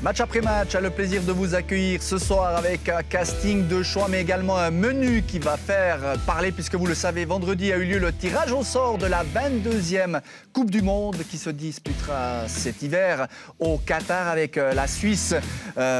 Match après match, a le plaisir de vous accueillir ce soir avec un casting de choix, mais également un menu qui va faire parler, puisque vous le savez, vendredi a eu lieu le tirage au sort de la 22e Coupe du Monde qui se disputera cet hiver au Qatar avec la Suisse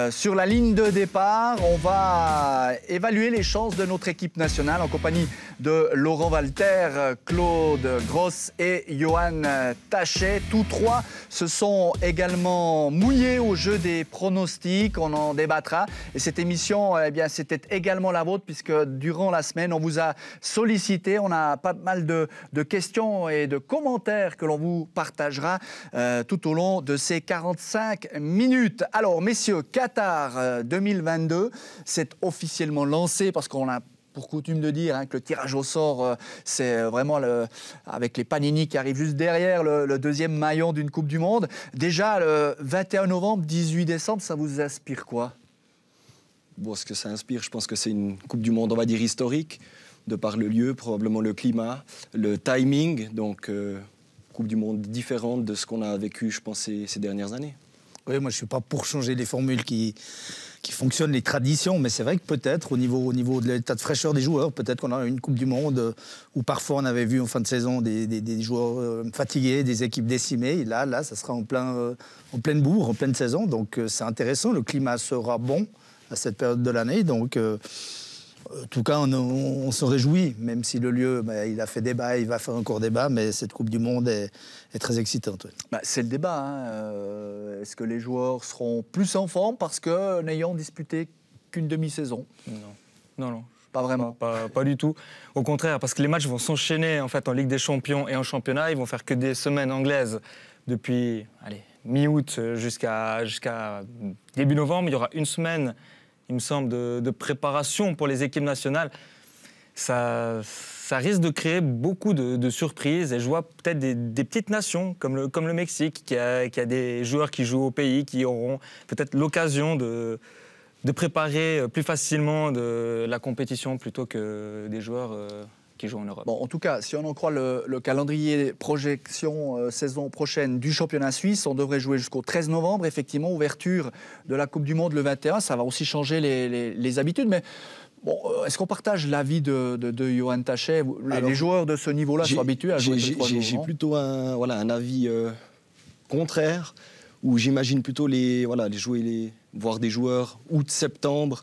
sur la ligne de départ. On va évaluer les chances de notre équipe nationale en compagnie de Laurent Walter, Claude Gross et Johan Tachet. Tous trois se sont également mouillés au jeu des pronostics. On en débattra. Et cette émission, eh bien, c'était également la vôtre, puisque durant la semaine, on vous a sollicité. On a pas mal de questions et de commentaires que l'on vous partagera tout au long de ces 45 minutes. Alors, messieurs, Qatar 2022, c'est officiellement lancé parce qu'on a pour coutume de dire que le tirage au sort, c'est vraiment avec les Panini qui arrivent juste derrière le deuxième maillon d'une Coupe du Monde. Déjà, le 21 novembre, 18 décembre, ça vous inspire quoi? Bon, ce que ça inspire, je pense que c'est une Coupe du Monde, on va dire, historique, de par le lieu, probablement le climat, le timing. Donc, Coupe du Monde différente de ce qu'on a vécu, je pense, ces dernières années. Oui, moi, je ne suis pas pour changer les formules qui fonctionnent, les traditions, mais c'est vrai que peut-être, au niveau de l'état de fraîcheur des joueurs, peut-être qu'on a une Coupe du Monde où parfois on avait vu en fin de saison des joueurs fatigués, des équipes décimées. Et là, ça sera en pleine bourre, en pleine saison. Donc, c'est intéressant. Le climat sera bon à cette période de l'année. Donc, en tout cas, on se réjouit, même si le lieu, il a fait débat, il va faire encore débat, mais cette Coupe du Monde est très excitante. Oui. C'est le débat. Est-ce que les joueurs seront plus en forme parce que n'ayant disputé qu'une demi-saison? Non. Pas vraiment. Pas du tout. Au contraire, parce que les matchs vont s'enchaîner en fait en Ligue des Champions et en championnat. Ils vont faire que des semaines anglaises depuis mi-août jusqu'à début novembre. Il y aura une semaine, il me semble, de préparation pour les équipes nationales. Ça risque de créer beaucoup de surprises. Et je vois peut-être des petites nations, comme le Mexique, qui a des joueurs qui jouent au pays, qui auront peut-être l'occasion de préparer plus facilement la compétition plutôt que des joueurs qui jouent en Europe. Bon, en tout cas, si on en croit le calendrier projection saison prochaine du championnat suisse, on devrait jouer jusqu'au 13 novembre. Effectivement, ouverture de la Coupe du Monde le 21. Ça va aussi changer les habitudes. Mais bon, est-ce qu'on partage l'avis de Johan Tachet? Les joueurs de ce niveau-là sont habitués à jouer les 3 jours. J'ai plutôt un avis contraire, où j'imagine plutôt voir des joueurs août-septembre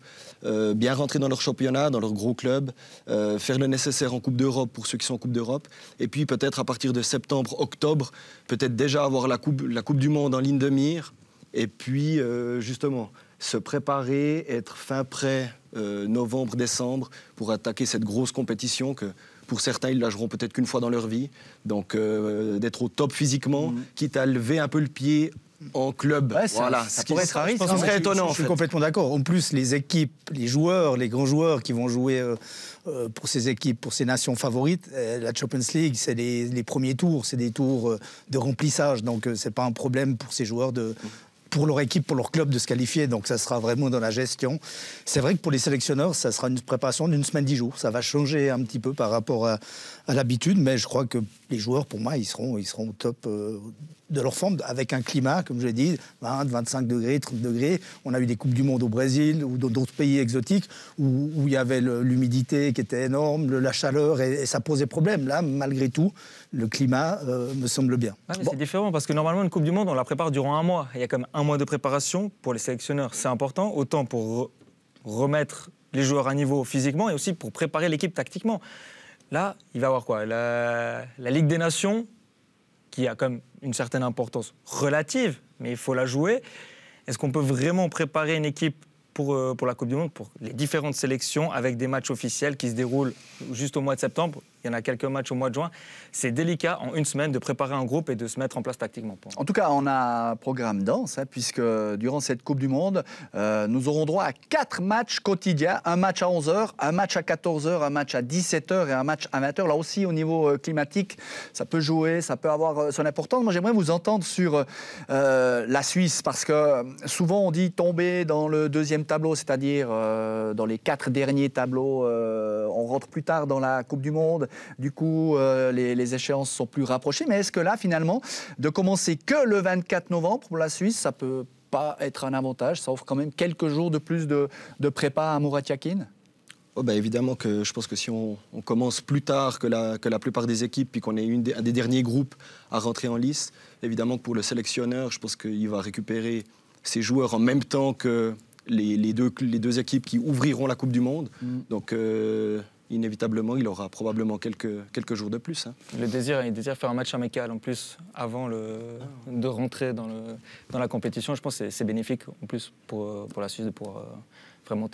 bien rentrer dans leur championnat, dans leur gros club, faire le nécessaire en Coupe d'Europe pour ceux qui sont en Coupe d'Europe, et puis peut-être à partir de septembre-octobre, peut-être déjà avoir la coupe du Monde en ligne de mire, et puis justement se préparer, être fin prêt novembre-décembre pour attaquer cette grosse compétition que pour certains, ils la joueront peut-être qu'une fois dans leur vie. Donc d'être au top physiquement, quitte à lever un peu le pied en club. Ouais, ça pourrait être un risque. Ce serait étonnant. Je suis complètement d'accord. En plus, les équipes, les joueurs, les grands joueurs qui vont jouer pour ces équipes, pour ces nations favorites, la Champions League, c'est les premiers tours, c'est des tours de remplissage. Donc, c'est pas un problème pour ces joueurs pour leur équipe, pour leur club de se qualifier. Donc, ça sera vraiment dans la gestion. C'est vrai que pour les sélectionneurs, ça sera une préparation d'une semaine, 10 jours. Ça va changer un petit peu par rapport à l'habitude, mais je crois que les joueurs, pour moi, ils seront au top de leur forme, avec un climat, comme je l'ai dit, 20, 25 degrés, 30 degrés. On a eu des Coupes du Monde au Brésil ou dans d'autres pays exotiques où il y avait l'humidité qui était énorme, la chaleur, et ça posait problème. Là, malgré tout, le climat me semble bien. Ouais, c'est différent, parce que normalement, une Coupe du Monde, on la prépare durant un mois. Il y a quand même un mois de préparation pour les sélectionneurs. C'est important, autant pour remettre les joueurs à niveau physiquement et aussi pour préparer l'équipe tactiquement. Là, il va y avoir quoi? La Ligue des Nations, qui a quand même une certaine importance relative, mais il faut la jouer. Est-ce qu'on peut vraiment préparer une équipe pour la Coupe du Monde, pour les différentes sélections, avec des matchs officiels qui se déroulent juste au mois de septembre? Il y en a quelques matchs au mois de juin. C'est délicat, en une semaine, de préparer un groupe et de se mettre en place tactiquement. En tout cas, on a un programme dense, puisque durant cette Coupe du Monde, nous aurons droit à 4 matchs quotidiens. Un match à 11h, un match à 14h, un match à 17h et un match à 20h. Là aussi, au niveau climatique, ça peut jouer, ça peut avoir son importance. Moi, j'aimerais vous entendre sur la Suisse, parce que souvent, on dit tomber dans le deuxième tableau, c'est-à-dire dans les 4 derniers tableaux. On rentre plus tard dans la Coupe du Monde. Du coup, les échéances sont plus rapprochées. Mais est-ce que là, finalement, de commencer que le 24 novembre pour la Suisse, ça peut pas être un avantage? Ça offre quand même quelques jours de plus de prépa à Murat Yakin? Oh ben évidemment que je pense que si on commence plus tard que la plupart des équipes, puis qu'on est un des derniers groupes à rentrer en lice, évidemment que pour le sélectionneur, je pense qu'il va récupérer ses joueurs en même temps que les deux équipes qui ouvriront la Coupe du Monde. Donc inévitablement, il aura probablement quelques jours de plus. Hein. Il désire faire un match amical en plus avant de rentrer dans la compétition. Je pense que c'est bénéfique en plus pour la Suisse de pouvoir vraiment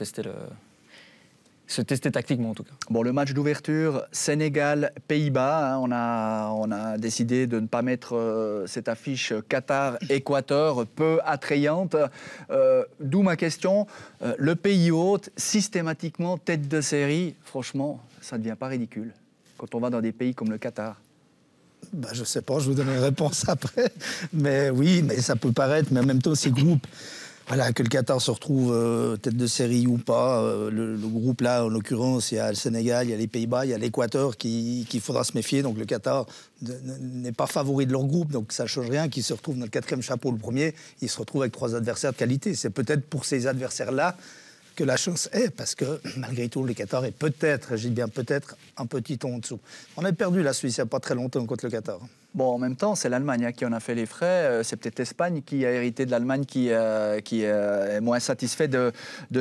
se tester tactiquement en tout cas. Bon, le match d'ouverture, Sénégal-Pays-Bas, hein, on a décidé de ne pas mettre cette affiche Qatar-Équateur peu attrayante. D'où ma question, le pays hôte, systématiquement tête de série, franchement, ça ne devient pas ridicule quand on va dans des pays comme le Qatar? Bah, je ne sais pas, je vous donne une réponse après. Mais oui, mais ça peut paraître, mais en même temps, ces groupes... Voilà, que le Qatar se retrouve tête de série ou pas, le groupe là, en l'occurrence, il y a le Sénégal, il y a les Pays-Bas, il y a l'Équateur qu'il faudra se méfier. Donc le Qatar n'est pas favori de leur groupe, donc ça ne change rien qu'ils se retrouvent dans le 4e chapeau le premier. Ils se retrouvent avec 3 adversaires de qualité. C'est peut-être pour ces adversaires-là que la chance est, parce que malgré tout, le Qatar est peut-être, je dis bien peut-être, un petit ton en dessous. On a perdu la Suisse il n'y a pas très longtemps contre le Qatar. Bon, en même temps, c'est l'Allemagne qui en a fait les frais. C'est peut-être l'Espagne qui a hérité de l'Allemagne qui est moins satisfait de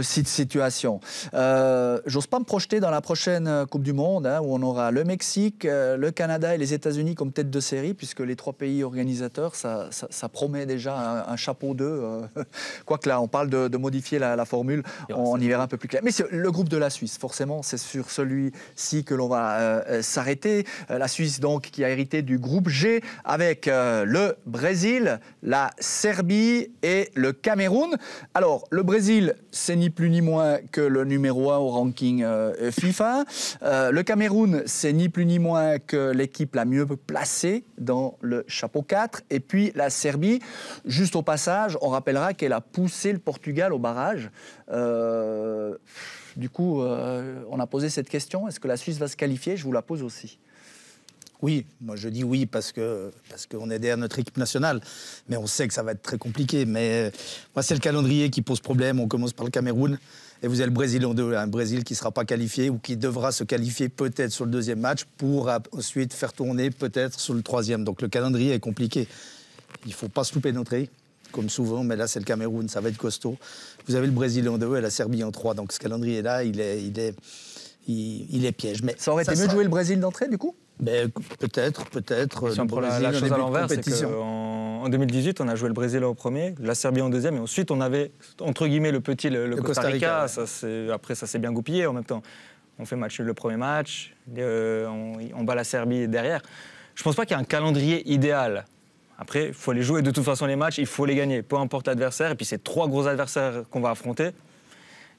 cette situation. J'ose pas me projeter dans la prochaine Coupe du Monde, hein, où on aura le Mexique, le Canada et les États-Unis comme tête de série, puisque les 3 pays organisateurs, ça promet déjà un chapeau d'eux. Quoique là, on parle de modifier la formule, on y verra un peu plus clair. Mais le groupe de la Suisse, forcément, c'est sur celui-ci que l'on va s'arrêter. La Suisse, donc, qui a hérité du groupe G, avec le Brésil, la Serbie et le Cameroun. Alors, le Brésil, c'est ni plus ni moins que le numéro 1 au ranking FIFA. Le Cameroun, c'est ni plus ni moins que l'équipe la mieux placée dans le chapeau 4. Et puis la Serbie, juste au passage, on rappellera qu'elle a poussé le Portugal au barrage. Du coup, on a posé cette question. Est-ce que la Suisse va se qualifier? Je vous la pose aussi. Oui, moi je dis oui parce qu'on est derrière notre équipe nationale, mais on sait que ça va être très compliqué. Mais moi, c'est le calendrier qui pose problème. On commence par le Cameroun et vous avez le Brésil en 2, un Brésil qui ne sera pas qualifié ou qui devra se qualifier peut-être sur le 2e match pour ensuite faire tourner peut-être sur le 3e. Donc le calendrier est compliqué. Il ne faut pas se louper d'entrée, comme souvent, mais là c'est le Cameroun, ça va être costaud. Vous avez le Brésil en 2 et la Serbie en 3. Donc ce calendrier-là, il est piège. Mais ça aurait été mieux de jouer le Brésil d'entrée, du coup? Ben, peut-être. Si on prend la chose à l'envers, c'est qu'en 2018, on a joué le Brésil au premier, la Serbie en 2e, et ensuite on avait, entre guillemets, le Costa Rica. Après, ça s'est bien goupillé en même temps. On fait match nul le premier match, on bat la Serbie derrière. Je ne pense pas qu'il y ait un calendrier idéal. Après, il faut aller jouer de toute façon les matchs, il faut les gagner, peu importe l'adversaire. Et puis, c'est 3 gros adversaires qu'on va affronter.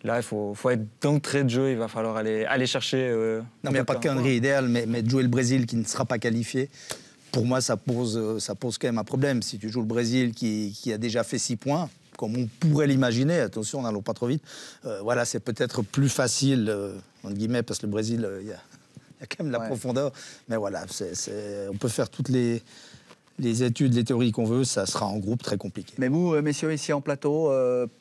Là, il faut être d'entrée de jeu, il va falloir aller chercher... non, mais il n'y a pas de calendrier idéal, mais de jouer le Brésil qui ne sera pas qualifié, pour moi, ça pose quand même un problème. Si tu joues le Brésil qui a déjà fait 6 points, comme on pourrait l'imaginer, attention, n'allons pas trop vite, voilà, c'est peut-être plus facile, entre guillemets, parce que le Brésil, il y a quand même la profondeur. Mais voilà, on peut faire toutes les études, les théories qu'on veut, ça sera en groupe très compliqué. Mais vous, messieurs, ici en plateau,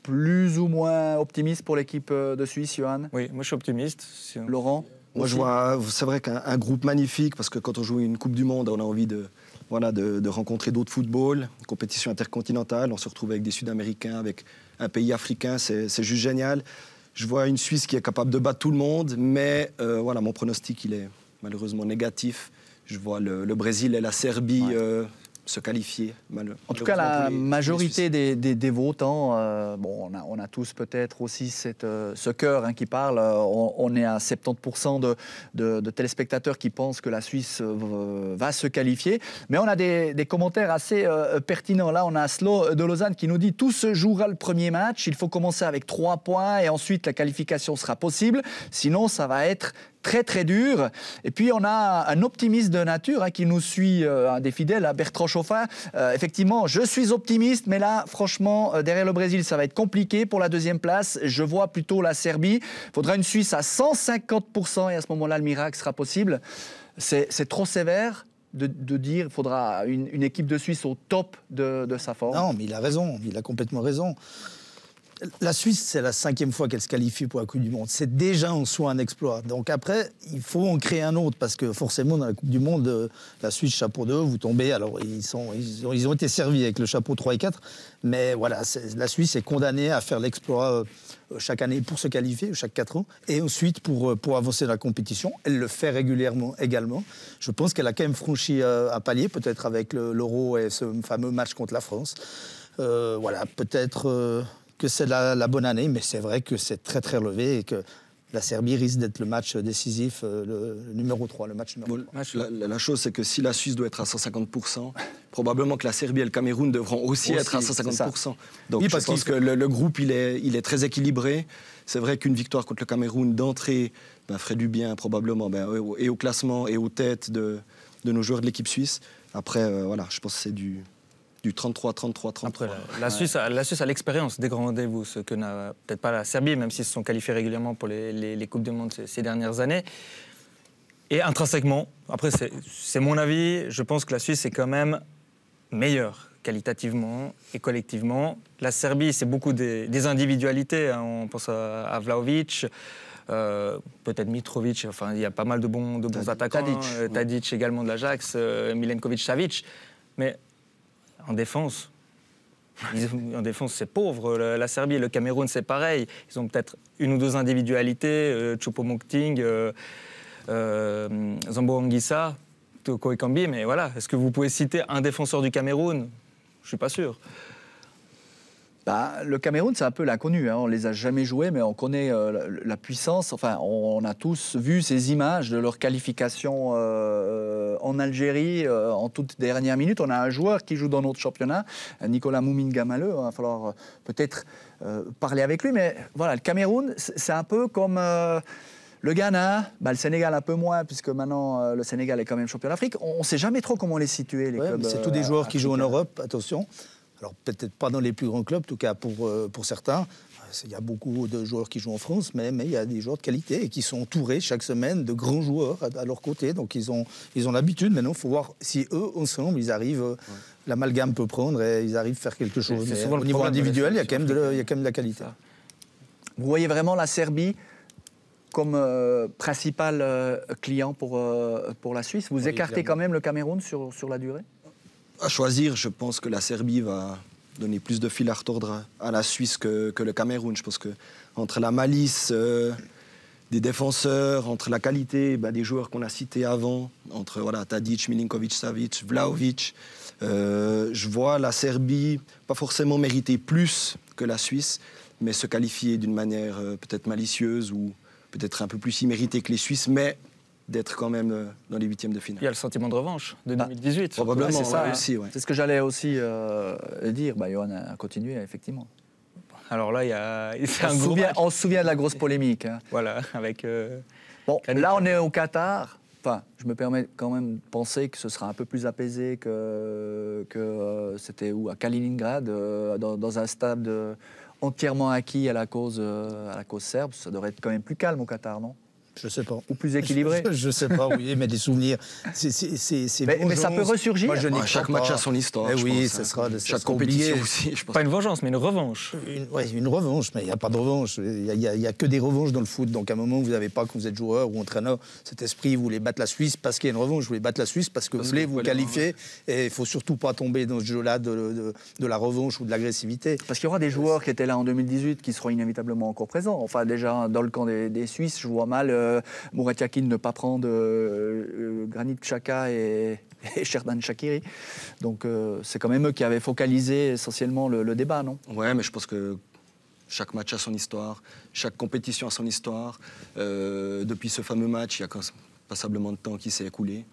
plus ou moins optimiste pour l'équipe de Suisse, Johan? Oui, moi je suis optimiste. Laurent? Moi, je vois, c'est vrai qu'un groupe magnifique, parce que quand on joue une Coupe du Monde, on a envie de rencontrer d'autres footballs, une compétition intercontinentale, on se retrouve avec des Sud-Américains, avec un pays africain, c'est juste génial. Je vois une Suisse qui est capable de battre tout le monde, mais voilà, mon pronostic, il est malheureusement négatif. Je vois le Brésil et la Serbie se qualifier. En tout cas, la majorité des votants, on a tous peut-être aussi ce cœur qui parle. On est à 70% de téléspectateurs qui pensent que la Suisse va se qualifier. Mais on a des commentaires assez pertinents. Là, on a Slo de Lausanne qui nous dit « Tout se jouera le premier match. Il faut commencer avec 3 points et ensuite la qualification sera possible. Sinon, ça va être très très dur ». Et puis on a un optimiste de nature qui nous suit, un des fidèles, Bertrand Chauffin. Effectivement, je suis optimiste, mais là, franchement, derrière le Brésil, ça va être compliqué pour la 2e place. Je vois plutôt la Serbie. Il faudra une Suisse à 150% et à ce moment-là, le miracle sera possible. C'est trop sévère de dire qu'il faudra une équipe de Suisse au top de sa forme? Non, mais il a raison, il a complètement raison. La Suisse, c'est la 5e fois qu'elle se qualifie pour la Coupe du Monde. C'est déjà en soi un exploit. Donc après, il faut en créer un autre, parce que forcément, dans la Coupe du Monde, la Suisse, chapeau 2, vous tombez. Alors, ils ont été servis avec le chapeau 3 et 4, mais voilà, la Suisse est condamnée à faire l'exploit chaque année pour se qualifier, chaque 4 ans, et ensuite pour avancer dans la compétition. Elle le fait régulièrement également. Je pense qu'elle a quand même franchi un palier, peut-être avec l'Euro et ce fameux match contre la France. Voilà, peut-être... que c'est la bonne année, mais c'est vrai que c'est très très relevé et que la Serbie risque d'être le match décisif, le numéro 3, le match numéro 3. La chose, c'est que si la Suisse doit être à 150%, probablement que la Serbie et le Cameroun devront aussi être à 150%. Donc oui, je pense que le groupe, il est très équilibré. C'est vrai qu'une victoire contre le Cameroun d'entrée ferait du bien probablement et au classement et aux têtes de nos joueurs de l'équipe suisse. Après, voilà, je pense que c'est du 33-33-33. Après, la Suisse a l'expérience des grands rendez-vous, ce que n'a peut-être pas la Serbie, même s'ils se sont qualifiés régulièrement pour les Coupes du Monde ces dernières années. Et intrinsèquement, après c'est mon avis, je pense que la Suisse est quand même meilleure qualitativement et collectivement. La Serbie, c'est beaucoup des individualités, hein. On pense à Vlahovic, peut-être Mitrovic, enfin il y a pas mal de bons attaquants, Tadic également de l'Ajax, Milenkovic-Savic, mais en défense, c'est pauvre. La Serbie et le Cameroun, c'est pareil. Ils ont peut-être une ou deux individualités, Choupo-Moting, Zambo Anguissa, Toko Ekambi, mais voilà. Est-ce que vous pouvez citer un défenseur du Cameroun? Je ne suis pas sûr. Le Cameroun, c'est un peu l'inconnu, hein. On ne les a jamais joués, mais on connaît la puissance. Enfin, on a tous vu ces images de leur qualification en Algérie en toute dernière minute. On a un joueur qui joue dans notre championnat, Nicolas Moumine-Gamaleu. Il va falloir peut-être parler avec lui. Mais voilà, le Cameroun, c'est un peu comme... le Ghana, le Sénégal un peu moins, puisque maintenant le Sénégal est quand même champion d'Afrique. On ne sait jamais trop comment les situer, les clubs. C'est tous des joueurs qui jouent en Europe, attention. Alors peut-être pas dans les plus grands clubs, en tout cas pour certains. Il y a beaucoup de joueurs qui jouent en France, mais il y a des joueurs de qualité et qui sont entourés chaque semaine de grands joueurs à leur côté. Donc ils ont l'habitude. Maintenant, il faut voir si eux, ensemble, ils arrivent... L'amalgame peut prendre et ils arrivent à faire quelque chose. Mais au niveau individuel, il y a quand même de la qualité. Vous voyez vraiment la Serbie comme principal client pour la Suisse? Vous écartez quand même le Cameroun sur la durée? À choisir, je pense que la Serbie va donner plus de fil à retordre à la Suisse que le Cameroun. Je pense qu'entre la malice des défenseurs, entre la qualité des joueurs qu'on a cités avant, entre Tadic, Milinkovic-Savic, Vlahovic, je vois la Serbie pas forcément mériter plus que la Suisse, mais se qualifier d'une manière peut-être malicieuse ou peut-être un peu plus imméritée que les Suisses, mais d'être quand même dans les huitièmes de finale. Il y a le sentiment de revanche de 2018. Probablement, c'est ça. Aussi, C'est ce que j'allais aussi dire. Johan a continué, effectivement. Alors là, on se souvient de la grosse polémique. Hein. Voilà, avec... là, on est au Qatar. Enfin, je me permets quand même de penser que ce sera un peu plus apaisé que c'était à Kaliningrad, dans un stade entièrement acquis à la cause serbe. Ça devrait être quand même plus calme au Qatar, non? Je sais pas. Ou plus équilibré? Je sais pas, oui, mais des souvenirs. Mais ça peut ressurgir. Moi, chaque match a son histoire. Oui, ça sera chaque compétition aussi. Je pense. Pas une vengeance, mais une revanche. Une revanche, mais il n'y a pas de revanche. Il n'y a que des revanches dans le foot. Donc à un moment, vous n'avez pas, quand vous êtes joueur ou entraîneur, cet esprit, vous voulez battre la Suisse parce qu'il y a une revanche. Vous voulez battre la Suisse parce que vous voulez vous qualifier. Et il ne faut surtout pas tomber dans ce jeu-là de la revanche ou de l'agressivité. Parce qu'il y aura des joueurs qui étaient là en 2018 qui seront inévitablement encore présents. Enfin, déjà, dans le camp des Suisses, je vois mal Murat Yakin ne pas prendre Granit Xhaka et Xherdan Shaqiri. Donc c'est quand même eux qui avaient focalisé essentiellement le débat, non? Ouais, mais je pense que chaque match a son histoire, chaque compétition a son histoire. Depuis ce fameux match, il y a passablement de temps qui s'est écoulé.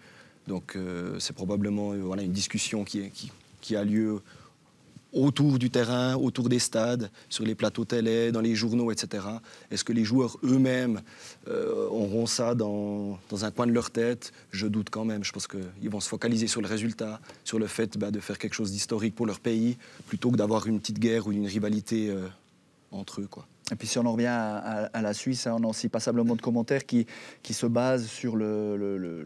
Donc c'est probablement une discussion qui a lieu autour du terrain, autour des stades, sur les plateaux télé, dans les journaux, etc. Est-ce que les joueurs eux-mêmes auront ça dans un coin de leur tête? Je doute quand même. Je pense qu'ils vont se focaliser sur le résultat, sur le fait de faire quelque chose d'historique pour leur pays, plutôt que d'avoir une petite guerre ou une rivalité entre eux, quoi. Et puis si on en revient à la Suisse, on a aussi passablement de commentaires qui se basent sur le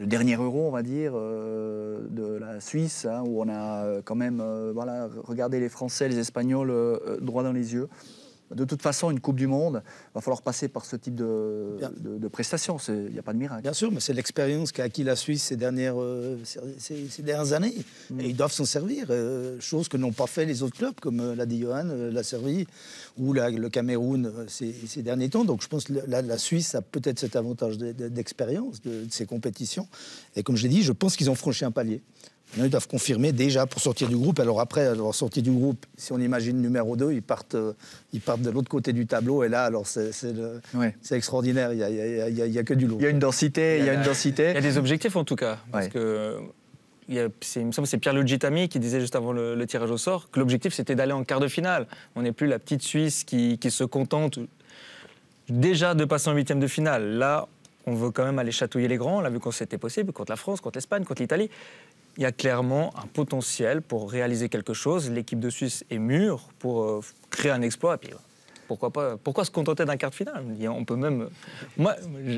dernier euro, on va dire, de la Suisse, hein, où on a quand même regardé les Français, les Espagnols droit dans les yeux. De toute façon, une Coupe du Monde, il va falloir passer par ce type de prestations. Il n'y a pas de miracle. Bien sûr, mais c'est l'expérience qu'a acquis la Suisse ces dernières années. Et ils doivent s'en servir, chose que n'ont pas fait les autres clubs, comme l'a dit Johan, la Serbie ou le Cameroun ces derniers temps. Donc je pense que la Suisse a peut-être cet avantage d'expérience de ces compétitions. Et comme je l'ai dit, je pense qu'ils ont franchi un palier. Ils doivent confirmer déjà pour sortir du groupe. Alors après, alors sortir du groupe, si on imagine numéro 2, ils partent de l'autre côté du tableau. Et là, alors c'est extraordinaire. Il y a que du lourd. Il y a une densité. Il y a des objectifs en tout cas. Parce que il me semble que c'est Pierre Lugitami qui disait juste avant le tirage au sort que l'objectif c'était d'aller en quart de finale. On n'est plus la petite Suisse qui se contente déjà de passer en 8e de finale. Là, on veut quand même aller chatouiller les grands. On l'a vu quand c'était possible, contre la France, contre l'Espagne, contre l'Italie. Il y a clairement un potentiel pour réaliser quelque chose. L'équipe de Suisse est mûre pour créer un exploit. Et puis, pourquoi se contenter d'un quart de finale? On peut même... Moi,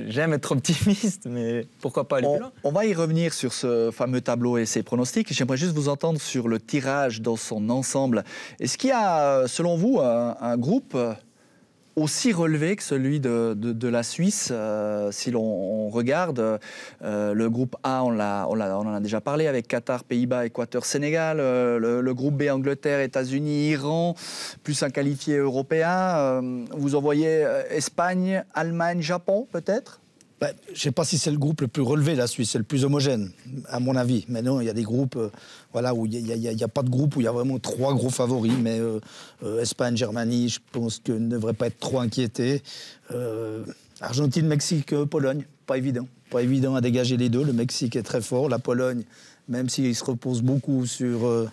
j'aime être optimiste, mais pourquoi pas aller plus loin? On va y revenir sur ce fameux tableau et ses pronostics. J'aimerais juste vous entendre sur le tirage dans son ensemble. Est-ce qu'il y a, selon vous, un groupe aussi relevé que celui de la Suisse, si l'on regarde le groupe A, on en a déjà parlé avec Qatar, Pays-Bas, Équateur, Sénégal, le groupe B, Angleterre, États-Unis, Iran, plus un qualifié européen. Vous en voyez Espagne, Allemagne, Japon peut-être? Je ne sais pas si c'est le groupe le plus relevé, la Suisse, c'est le plus homogène, à mon avis. Mais non, il y a des groupes où il n'y a pas de groupe où il y a vraiment 3 gros favoris. Mais Espagne, Germanie, je pense que ne devraient pas être trop inquiétés. Argentine, Mexique, Pologne, pas évident. Pas évident à dégager les deux. Le Mexique est très fort. La Pologne, même s'il se repose beaucoup sur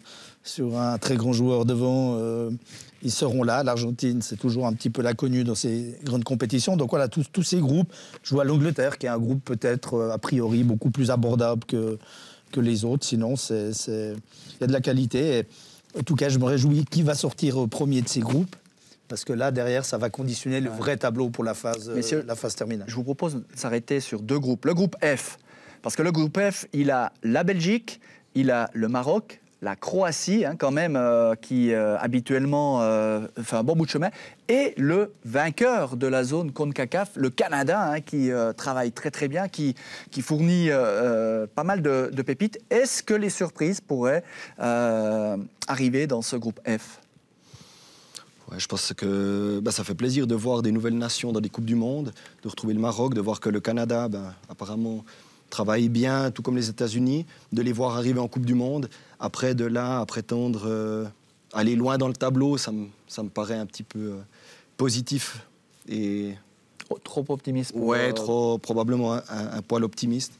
un très grand joueur devant, ils seront là. L'Argentine, c'est toujours un petit peu l'inconnu dans ces grandes compétitions. Donc voilà, tous ces groupes. Je vois l'Angleterre, qui est un groupe peut-être, a priori, beaucoup plus abordable que les autres. Sinon, il y a de la qualité. Et, en tout cas, je me réjouis qui va sortir premier de ces groupes. Parce que là, derrière, ça va conditionner le vrai tableau pour la phase terminale. Je vous propose de s'arrêter sur 2 groupes. Le groupe F. Parce que le groupe F, il a la Belgique, il a le Maroc, la Croatie, quand même, qui habituellement fait un bon bout de chemin, et le vainqueur de la zone CONCACAF, le Canada, qui travaille très très bien, qui fournit pas mal de pépites. Est-ce que les surprises pourraient arriver dans ce groupe F? Ouais, je pense que ça fait plaisir de voir des nouvelles nations dans des Coupes du Monde, de retrouver le Maroc, de voir que le Canada, apparemment, travaille bien, tout comme les États-Unis, de les voir arriver en Coupe du Monde. Après, de là à prétendre aller loin dans le tableau, ça me paraît un petit peu positif. Et... Trop optimiste Ouais, probablement un poil optimiste.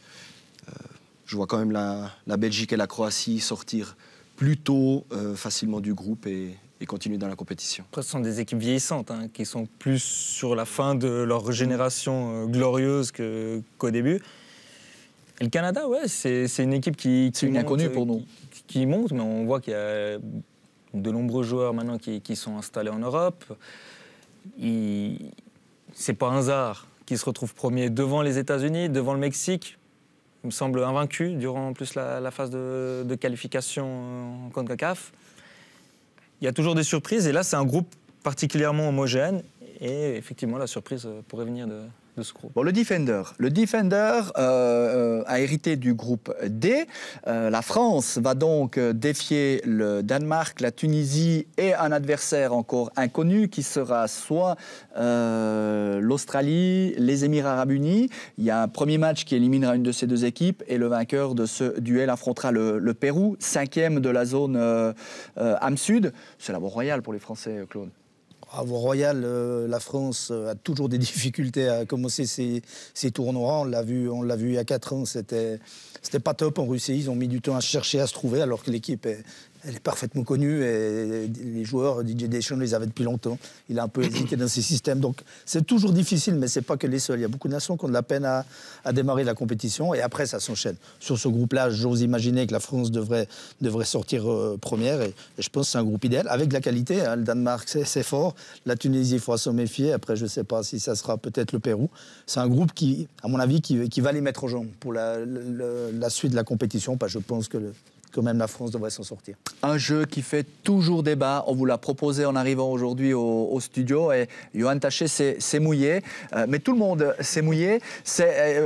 Je vois quand même la Belgique et la Croatie sortir plus tôt facilement du groupe et continuer dans la compétition. Après, ce sont des équipes vieillissantes qui sont plus sur la fin de leur génération glorieuse qu'au début. Et le Canada, ouais, c'est une équipe qui c'est une inconnue pour nous. Qui monte, mais on voit qu'il y a de nombreux joueurs maintenant qui sont installés en Europe. C'est pas un hasard qu'ils se retrouvent premiers devant les États-Unis, devant le Mexique. Il me semble invaincu durant en plus la phase de qualification en CONCACAF. Il y a toujours des surprises et là, c'est un groupe particulièrement homogène. Et effectivement, la surprise pourrait venir de ce groupe. Bon, le Defender a hérité du groupe D. La France va donc défier le Danemark, la Tunisie et un adversaire encore inconnu qui sera soit l'Australie, les Émirats Arabes Unis. Il y a un premier match qui éliminera une de ces 2 équipes et le vainqueur de ce duel affrontera le Pérou, 5e de la zone Am Sud. C'est la voie royale pour les Français, Claude. À Royal, la France a toujours des difficultés à commencer ces tournois. On l'a vu il y a 4 ans, c'était pas top en Russie. Ils ont mis du temps à chercher à se trouver, alors que l'équipe est Elle est parfaitement connue et les joueurs, Didier Deschamps les avaient depuis longtemps. Il a un peu hésité dans ses systèmes. Donc c'est toujours difficile, mais ce n'est pas que les seuls. Il y a beaucoup de nations qui ont de la peine à démarrer la compétition et après ça s'enchaîne. Sur ce groupe-là, j'ose imaginer que la France devrait sortir première et je pense que c'est un groupe idéal avec de la qualité. Hein. Le Danemark, c'est fort. La Tunisie, il faudra s'en méfier. Après, je ne sais pas si ça sera peut-être le Pérou. C'est un groupe qui, à mon avis, qui va les mettre aux jambes pour la suite de la compétition. Parce que je pense que quand même la France devrait s'en sortir. Un jeu qui fait toujours débat, on vous l'a proposé en arrivant aujourd'hui au studio et Yoann Tachet s'est mouillé, mais tout le monde s'est mouillé.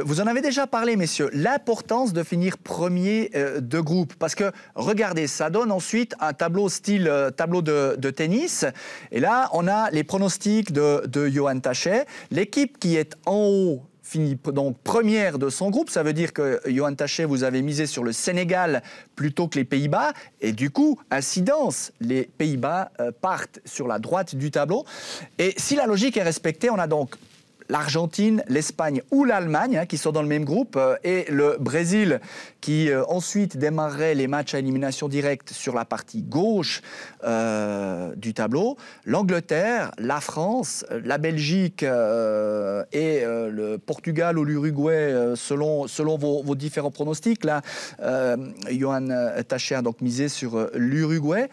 Vous en avez déjà parlé, messieurs, l'importance de finir premier de groupe, parce que regardez, ça donne ensuite un tableau style tableau de tennis, et là on a les pronostics de Yoann Tachet, l'équipe qui est en haut finit donc première de son groupe. Ça veut dire que, Yoann Tachet, vous avez misé sur le Sénégal plutôt que les Pays-Bas. Et du coup, incidence, les Pays-Bas partent sur la droite du tableau. Et si la logique est respectée, on a donc l'Argentine, l'Espagne ou l'Allemagne qui sont dans le même groupe et le Brésil qui ensuite démarrerait les matchs à élimination directe sur la partie gauche du tableau. L'Angleterre, la France, la Belgique et le Portugal ou l'Uruguay selon vos différents pronostics. Là, Yoann Tachet a donc misé sur l'Uruguay.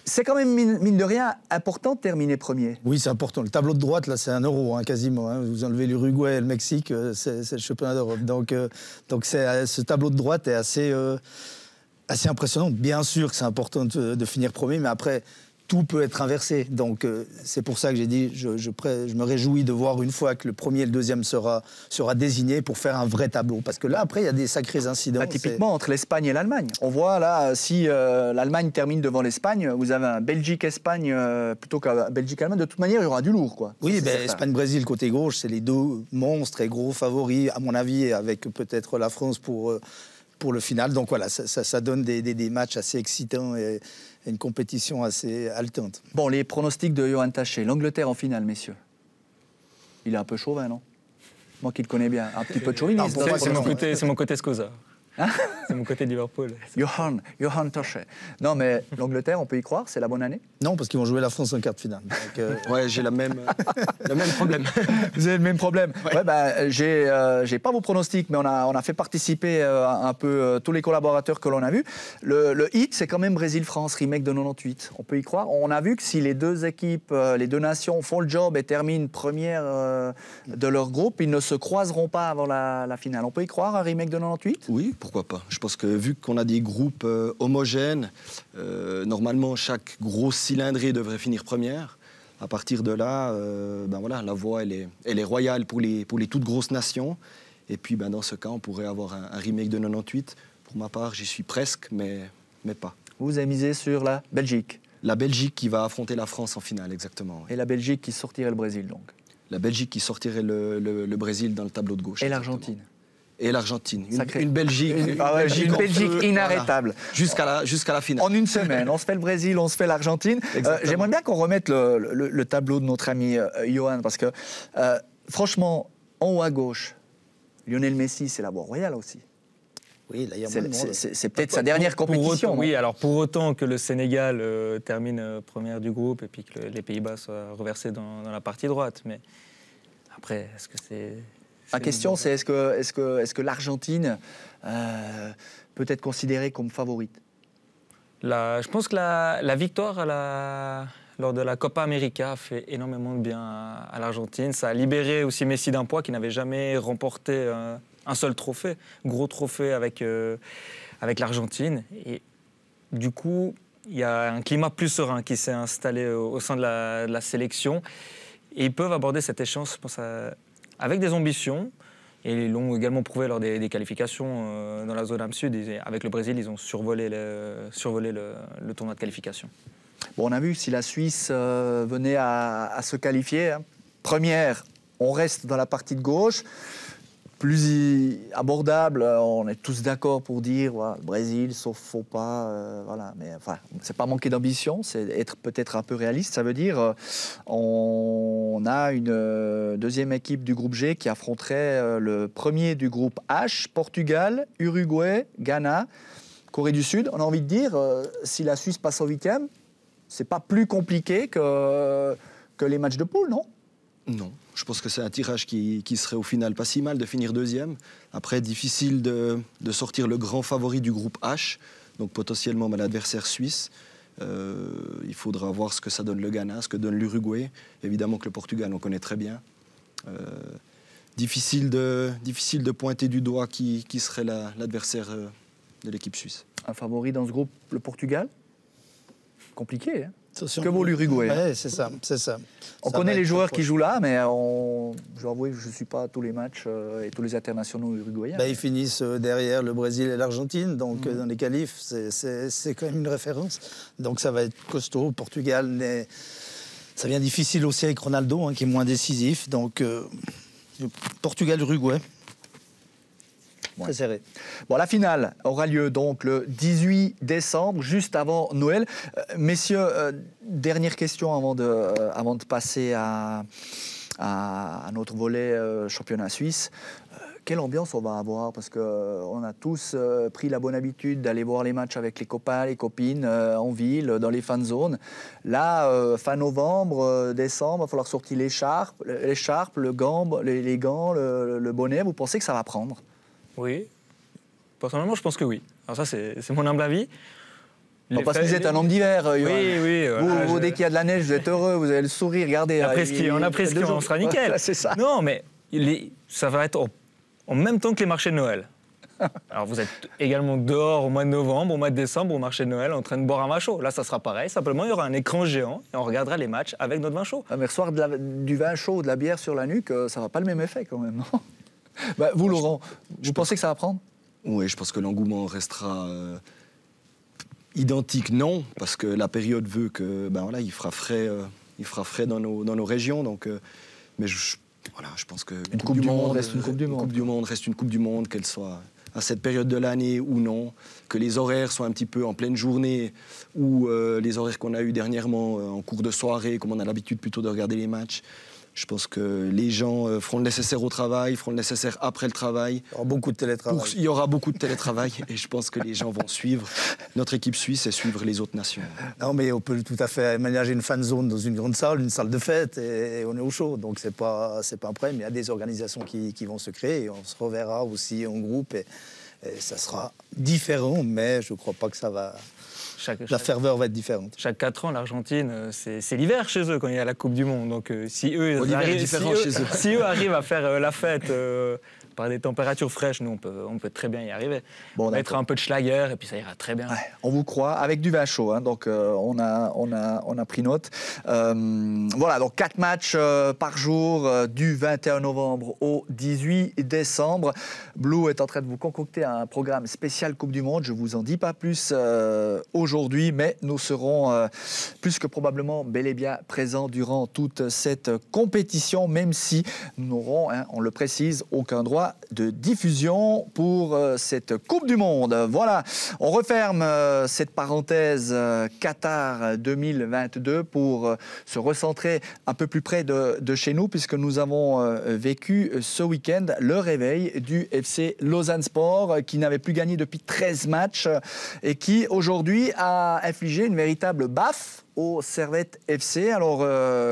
C'est quand même, mine de rien, important de terminer premier. Oui, c'est important. Le tableau de droite, là, c'est un euro, hein, quasiment. Hein. Vous enlevez l'Uruguay et le Mexique, c'est le championnat d'Europe. Donc ce tableau de droite est assez impressionnant. Bien sûr que c'est important de finir premier, mais après, tout peut être inversé. Donc c'est pour ça que j'ai dit, je me réjouis de voir une fois que le premier et le deuxième sera désigné pour faire un vrai tableau. Parce que là, après, il y a des sacrés incidents. Bah, typiquement, entre l'Espagne et l'Allemagne. On voit là, si l'Allemagne termine devant l'Espagne, vous avez un Belgique-Espagne plutôt qu'un Belgique-Allemagne. De toute manière, il y aura du lourd, quoi. Oui, Espagne-Brésil, côté gauche, c'est les deux monstres et gros favoris, à mon avis, et avec peut-être la France pour le final. Donc voilà, ça donne des matchs assez excitants et une compétition assez haletante. Bon, les pronostics de Yoann Tachet. L'Angleterre en finale, messieurs. Il est un peu chauvin, non? Moi qui le connais bien. Un petit peu de chauviniste. C'est mon côté Scosa. Hein? C'est mon côté Liverpool. Yoann Tachet. Non, mais l'Angleterre, on peut y croire, c'est la bonne année? Non, parce qu'ils vont jouer la France en quart de finale. Donc, ouais, j'ai le même problème. Vous avez le même problème. Ouais, bah, j'ai pas vos pronostics, mais on a fait participer un peu tous les collaborateurs que l'on a vus. Le hit, c'est quand même Brésil-France, remake de 98. On peut y croire. On a vu que si les deux équipes, les deux nations font le job et terminent première de leur groupe, ils ne se croiseront pas avant la finale. On peut y croire, un remake de 98? Oui, pourquoi pas. Je pense que vu qu'on a des groupes homogènes, normalement chaque grosse cylindrée devrait finir première. À partir de là, ben voilà, la voie elle est royale pour les toutes grosses nations. Et puis ben, dans ce cas, on pourrait avoir un remake de 98. Pour ma part, j'y suis presque, mais pas. Vous avez misé sur la Belgique? La Belgique qui va affronter la France en finale, exactement. Oui. Et la Belgique qui sortirait le Brésil, donc? La Belgique qui sortirait le Brésil dans le tableau de gauche. Et l'Argentine? Et l'Argentine. Une Belgique. Une Belgique inarrêtable. Voilà. Jusqu'à la finale. En une semaine, on se fait le Brésil, on se fait l'Argentine. J'aimerais bien qu'on remette le tableau de notre ami Yoann, parce que franchement, en haut à gauche, Lionel Messi, c'est la voie royale aussi. Oui, là, c'est peut-être sa dernière compétition. Oui, alors pour autant que le Sénégal termine première du groupe et puis que les Pays-Bas soient reversés dans la partie droite. Mais après, est-ce que c'est... La question, c'est est-ce que l'Argentine peut être considérée comme favorite? Je pense que la victoire lors de la Copa América a fait énormément de bien à l'Argentine. Ça a libéré aussi Messi d'un poids qui n'avait jamais remporté un seul trophée, gros trophée avec l'Argentine. Et du coup, il y a un climat plus serein qui s'est installé au sein de la sélection. Et ils peuvent aborder cette échéance, je pense, avec des ambitions, et ils l'ont également prouvé lors des qualifications dans la zone Am-Sud. Avec le Brésil, ils ont survolé le tournoi de qualification. Bon, on a vu, si la Suisse venait à se qualifier, hein, première, on reste dans la partie de gauche, plus abordable, on est tous d'accord pour dire voilà, le Brésil, sauf faux pas, voilà. Mais enfin, c'est pas manquer d'ambition, c'est être peut-être un peu réaliste. Ça veut dire on a une deuxième équipe du groupe G qui affronterait le premier du groupe H, Portugal, Uruguay, Ghana, Corée du Sud, on a envie de dire, si la Suisse passe en 8e, c'est pas plus compliqué que les matchs de poule, non? Non, je pense que c'est un tirage qui serait au final pas si mal de finir 2e. Après, difficile de sortir le grand favori du groupe H, donc potentiellement l'adversaire suisse. Il faudra voir ce que ça donne le Ghana, ce que donne l'Uruguay. Évidemment que le Portugal, on connaît très bien. Difficile de pointer du doigt qui serait l'adversaire de l'équipe suisse. Un favori dans ce groupe, le Portugal? Compliqué, hein? Attention. Que vaut l'Uruguay? Ouais, c'est ça, c'est ça. On Ça connaît va les être joueurs trop qui proche. jouent là, mais je dois avouer que je ne suis pas à tous les matchs et tous les internationaux uruguayens. Ils finissent derrière le Brésil et l'Argentine, donc dans les qualifs, c'est quand même une référence. Donc ça va être costaud. Portugal, mais ça devient difficile aussi avec Ronaldo, qui est moins décisif. Donc Portugal-Uruguay. Ouais. Très serré. Bon, la finale aura lieu donc le 18 décembre, juste avant Noël. Messieurs, dernière question avant de passer à notre volet championnat suisse. Quelle ambiance on va avoir? Parce qu'on a tous pris la bonne habitude d'aller voir les matchs avec les copains, les copines, en ville, dans les fan zones. Là, fin novembre, décembre, il va falloir sortir l'écharpe, le gant, les gants, le bonnet. Vous pensez que ça va prendre? Oui. Personnellement, je pense que oui. Alors ça, c'est mon humble avis. Parce que vous êtes un homme d'hiver, Johan. Oui. Vous, dès qu'il y a de la neige, vous êtes heureux, vous avez le sourire, regardez. Après ski, on sera nickel. C'est ça. Non, mais ça va être en même temps que les marchés de Noël. Alors vous êtes également dehors au mois de novembre, au mois de décembre, au marché de Noël, en train de boire un vin chaud. Là, ça sera pareil. Simplement, il y aura un écran géant et on regardera les matchs avec notre vin chaud. Mais recevoir du vin chaud ou de la bière sur la nuque, ça va pas le même effet quand même, non? Vous, Laurent, vous pensez que ça va prendre? Oui, je pense que l'engouement restera identique, non, parce que la période veut que, il fera frais dans nos régions. Donc, mais je pense que une Coupe du Monde reste une Coupe du Monde. Une Coupe du Monde reste une Coupe du Monde, qu'elle soit à cette période de l'année ou non, que les horaires soient un petit peu en pleine journée ou les horaires qu'on a eu dernièrement en cours de soirée, comme on a l'habitude plutôt de regarder les matchs. Je pense que les gens feront le nécessaire au travail, feront le nécessaire après le travail. Il y aura beaucoup de télétravail. Il y aura beaucoup de télétravail et je pense que les gens vont suivre notre équipe suisse et suivre les autres nations. Non, mais on peut tout à fait aménager une fan zone dans une grande salle, une salle de fête, et on est au chaud. Donc c'est pas un problème. Il y a des organisations qui vont se créer. Et on se reverra aussi en groupe et ça sera différent, mais je ne crois pas que ça va... La ferveur va être différente. Chaque 4 ans, l'Argentine, c'est l'hiver chez eux quand il y a la Coupe du Monde. Donc si eux arrivent à faire la fête par des températures fraîches, nous, on peut très bien y arriver. Bon, mettre un peu de Schlager et puis ça ira très bien. Ouais, on vous croit, avec du vin chaud, hein, donc on a pris note. Voilà, donc 4 matchs par jour du 21 novembre au 18 décembre. Blue est en train de vous concocter un programme spécial Coupe du Monde. Je ne vous en dis pas plus aujourd'hui, mais nous serons plus que probablement bel et bien présents durant toute cette compétition, même si nous n'aurons, on le précise, aucun droit de diffusion pour cette Coupe du Monde. Voilà, on referme cette parenthèse Qatar 2022 pour se recentrer un peu plus près de chez nous, puisque nous avons vécu ce week-end le réveil du FC Lausanne Sport, qui n'avait plus gagné depuis 13 matchs et qui aujourd'hui a infligé une véritable baffe au Servette FC. Alors,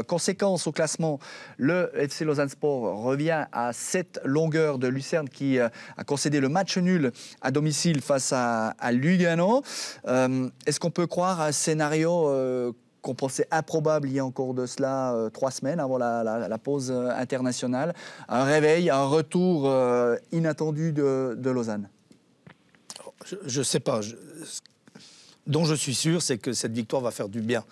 conséquence au classement, le FC Lausanne Sport revient à 7 longueurs de Lucerne qui a concédé le match nul à domicile face à Lugano. Est-ce qu'on peut croire à un scénario qu'on pensait improbable il y a encore de cela 3 semaines avant la pause internationale? Un réveil, un retour inattendu de Lausanne? Je ne sais pas. Dont je suis sûr, c'est que cette victoire va faire du bien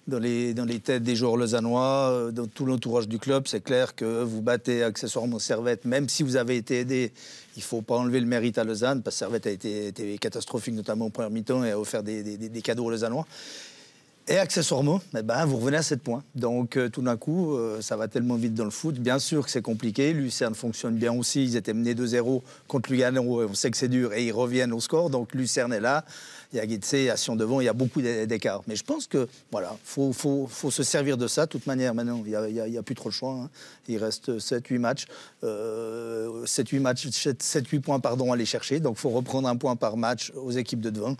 dans les têtes des joueurs lausannois, dans tout l'entourage du club. C'est clair que vous battez accessoirement Servette, même si vous avez été aidé. Il ne faut pas enlever le mérite à Lausanne, parce que Servette a été catastrophique, notamment au premier mi-temps, et a offert des cadeaux aux Lausannois. Et accessoirement, eh ben, vous revenez à 7 points. Donc tout d'un coup, ça va tellement vite dans le foot. Bien sûr que c'est compliqué. Lucerne fonctionne bien aussi. Ils étaient menés 2-0 contre Lugano. On sait que c'est dur et ils reviennent au score. Donc Lucerne est là. Il y a Getse, il y a Sion devant. Il y a beaucoup d'écart. Mais je pense que voilà, faut se servir de ça. De toute manière, maintenant, il y a plus trop le choix. Hein. Il reste 7-8 matchs. 7-8 points à aller chercher. Donc il faut reprendre un point par match aux équipes de devant.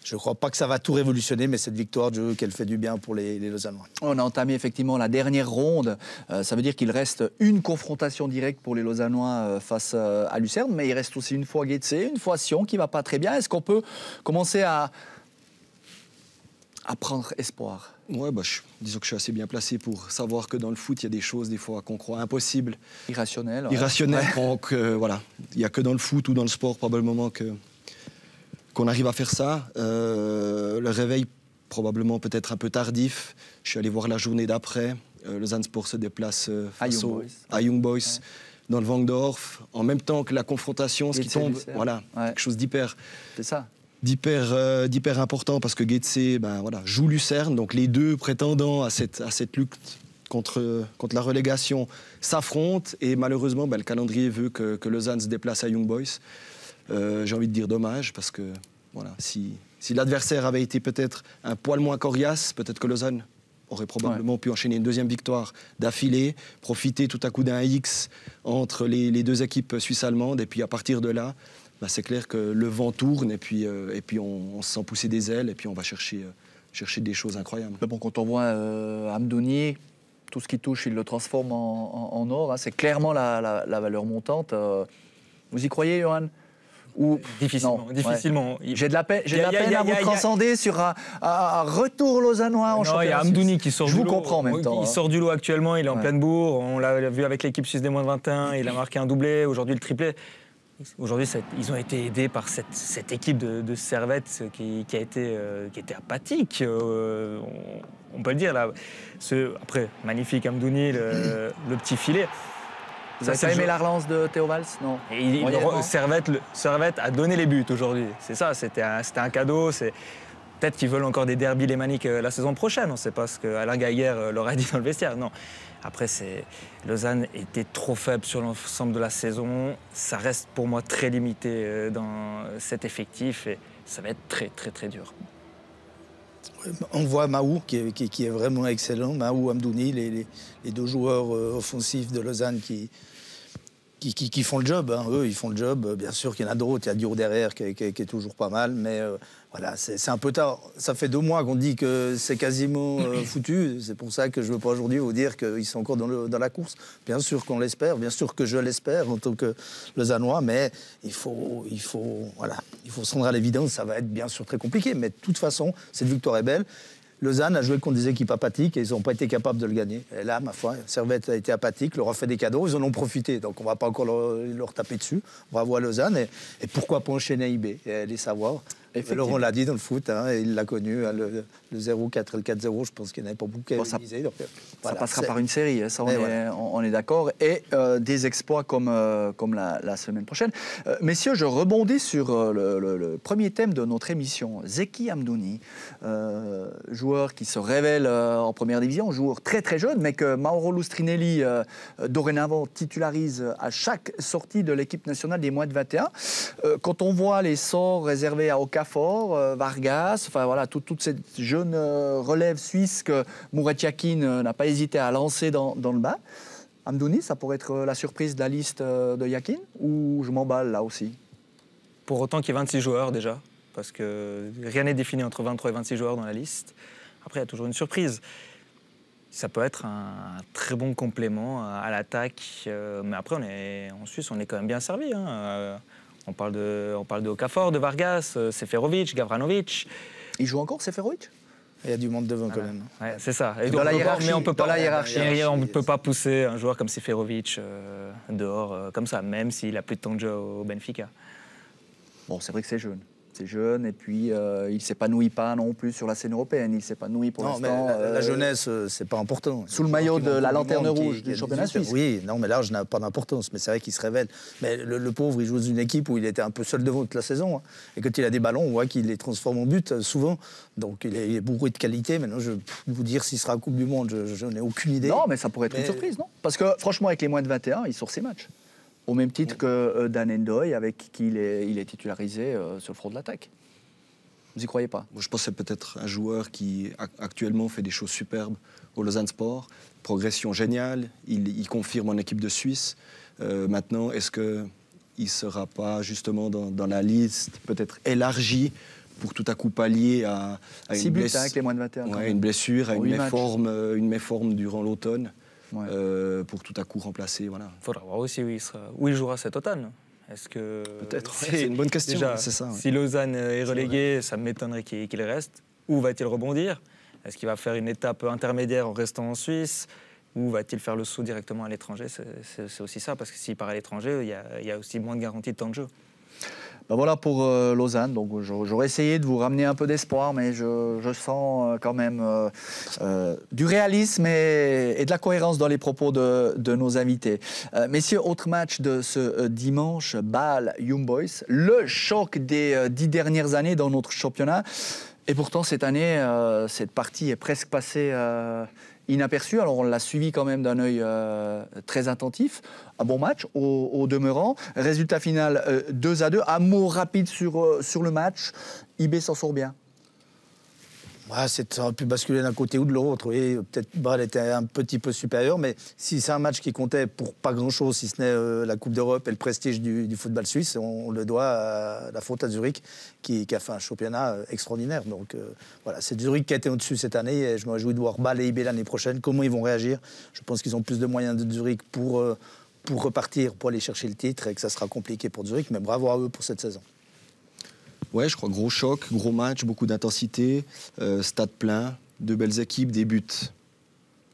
Je ne crois pas que ça va tout révolutionner, mais cette victoire, je veux qu'elle fait du bien pour les Lausannois. On a entamé effectivement la dernière ronde. Ça veut dire qu'il reste une confrontation directe pour les Lausannois face à Lucerne, mais il reste aussi une fois Getse, une fois Sion qui ne va pas très bien. Est-ce qu'on peut commencer à prendre espoir? Ouais, disons que je suis assez bien placé pour savoir que dans le foot, il y a des choses des fois qu'on croit impossibles. Irrationnelles. Irrationnelles, donc voilà. Il n'y a que dans le foot ou dans le sport probablement qu'on arrive à faire ça. Le réveil, probablement peut-être un peu tardif. Je suis allé voir la journée d'après. Lausanne Sport se déplace à Young Boys dans le Vangdorf. En même temps que la confrontation, ce qui tombe, voilà, quelque chose d'hyper important parce que Getse joue Lucerne. Donc les deux prétendants à cette lutte contre la relégation s'affrontent. Et malheureusement, le calendrier veut que Lausanne se déplace à Young Boys. J'ai envie de dire dommage parce que voilà, si l'adversaire avait été peut-être un poil moins coriace, peut-être que Lausanne aurait probablement pu enchaîner une deuxième victoire d'affilée, profiter tout à coup d'un X entre les deux équipes suisses-allemandes et puis à partir de là, c'est clair que le vent tourne et puis on se sent pousser des ailes et puis on va chercher des choses incroyables. Bon, quand on voit Amdouni, tout ce qui touche, il le transforme en or. Hein, c'est clairement la valeur montante. Vous y croyez, Johan? Ou difficilement. J'ai de la peine à vous transcender sur un retour lausannois en championnat. Il y a Amdouni qui sort du lot. Je vous comprends en même temps. Il sort du lot actuellement, il est en pleine bourre. On l'a vu avec l'équipe suisse des moins de 21, il a marqué un doublé, aujourd'hui le triplé. Aujourd'hui, ils ont été aidés par cette équipe de Servette qui a été apathique. On peut le dire là. Après, magnifique Amdouni, le petit filet. Vous avez aimé la relance de Théo Valls? Non. Servette a donné les buts aujourd'hui. C'est ça, c'était un cadeau. Peut-être qu'ils veulent encore des derbys lémaniques la saison prochaine. On ne sait pas ce qu'Alain Gaillère leur a dit dans le vestiaire. Non. Après, Lausanne était trop faible sur l'ensemble de la saison. Ça reste pour moi très limité dans cet effectif et ça va être très, très, très dur. On voit Mahou qui est vraiment excellent. Mahou, Amdouni, les deux joueurs offensifs de Lausanne qui font le job. Hein. Eux, ils font le job. Bien sûr qu'il y en a d'autres. Il y a Dio derrière qui est toujours pas mal. Mais voilà, c'est un peu tard. Ça fait 2 mois qu'on dit que c'est quasiment foutu. C'est pour ça que je ne veux pas aujourd'hui vous dire qu'ils sont encore dans la course. Bien sûr qu'on l'espère. Bien sûr que je l'espère en tant que Lausannois. Mais il faut se rendre à l'évidence. Ça va être bien sûr très compliqué. Mais de toute façon, cette victoire est belle. Lausanne a joué contre des équipes apathiques et ils n'ont pas été capables de le gagner. Et là, ma foi, Servette a été apathique, leur a fait des cadeaux, ils en ont profité. Donc on ne va pas encore leur taper dessus. Bravo à Lausanne. Et pourquoi pas enchaîner IB et les savoir. Alors on l'a dit dans le foot, hein, il l'a connu, le 0-4 et le 4-0, je pense qu'il n'y en avait pas beaucoup qui avaient visé. Ça passera par une série, ça on est d'accord. Et des exploits comme la semaine prochaine. Messieurs, je rebondis sur le premier thème de notre émission. Zeki Amdouni, joueur qui se révèle en première division, joueur très très jeune, mais que Mauro Lustrinelli dorénavant titularise à chaque sortie de l'équipe nationale des moins de 21. Quand on voit les sorts réservés à Okafor, Vargas, enfin voilà, toute cette jeune relève suisse que Murat Yakin n'a pas hésité à lancer dans le bas. Amdouni, ça pourrait être la surprise de la liste de Yakin ou je m'emballe là aussi? Pour autant qu'il y ait 26 joueurs déjà, parce que rien n'est défini entre 23 et 26 joueurs dans la liste. Après, il y a toujours une surprise. Ça peut être un très bon complément à l'attaque, mais après, en Suisse, on est quand même bien servi. Hein. On parle de Okafor, de Vargas, Seferovic, Gavranovic. Il joue encore, Seferovic? Il y a du monde devant quand même. Ouais, c'est ça. Et dans la hiérarchie, mais on peut pas, dans la hiérarchie. On ne peut pas pousser un joueur comme Seferovic dehors comme ça, même s'il a plus de temps de jeu au Benfica. Bon, c'est vrai que c'est jeune. C'est jeune, et puis il ne s'épanouit pas non plus sur la scène européenne. Il s'épanouit pour l'instant. La jeunesse, c'est pas important. Sous le maillot de la lanterne rouge du championnat suisse. Oui, non, mais l'âge n'a pas d'importance. Mais c'est vrai qu'il se révèle. Mais le pauvre, il joue dans une équipe où il était un peu seul devant toute la saison. Hein. Et quand il a des ballons, on voit qu'il les transforme en but, souvent. Donc il est bourré de qualité. Maintenant, je peux vous dire s'il sera à Coupe du Monde, je n'ai aucune idée. Non, mais ça pourrait être une surprise, non? Parce que franchement, avec les moins de 21, il sort ses matchs. Au même titre que Dan Endoy, avec qui il est titularisé sur le front de l'attaque. Vous n'y croyez pas? Moi, je pense que c'est peut-être un joueur qui actuellement fait des choses superbes au Lausanne Sport. Progression géniale, il confirme en équipe de Suisse. Maintenant, est-ce qu'il ne sera pas justement dans la liste peut-être élargie pour tout à coup pallier à une blessure avec les moins de 21. Ouais, une blessure, à une méforme durant l'automne, pour tout à coup remplacer. Voilà. Il faudra voir aussi où il jouera cet automne. Est-ce que peut-être, c'est une bonne question. Déjà, c'est ça, si Lausanne est relégué, ça m'étonnerait qu'il reste. Où va-t-il rebondir? Est-ce qu'il va faire une étape intermédiaire en restant en Suisse? Ou va-t-il faire le saut directement à l'étranger? C'est aussi ça, parce que s'il part à l'étranger, il y a aussi moins de garantie de temps de jeu. Ben voilà pour Lausanne. Donc j'aurais essayé de vous ramener un peu d'espoir, mais je sens quand même du réalisme et de la cohérence dans les propos de nos invités. Messieurs, autre match de ce dimanche, Bâle Young Boys, le choc des 10 dernières années dans notre championnat. Et pourtant cette année, cette partie est presque passée inaperçue. Alors on l'a suivi quand même d'un œil très attentif. Un bon match au demeurant. Résultat final 2-2. Un mot rapide sur le match. IB s'en sort bien. Ouais, ça aurait pu basculer d'un côté ou de l'autre. Oui, peut-être Bâle était un petit peu supérieur, mais si c'est un match qui comptait pour pas grand-chose, si ce n'est la Coupe d'Europe et le prestige du football suisse, on le doit à la faute à Zurich, qui a fait un championnat extraordinaire. Donc voilà, c'est Zurich qui a été au-dessus cette année, et je me réjouis de voir Bâle et IB l'année prochaine. Comment ils vont réagir? Je pense qu'ils ont plus de moyens de Zurich pour repartir, pour aller chercher le titre, et que ça sera compliqué pour Zurich, mais bravo à eux pour cette saison. Ouais, je crois gros choc, gros match, beaucoup d'intensité, stade plein, deux belles équipes, des buts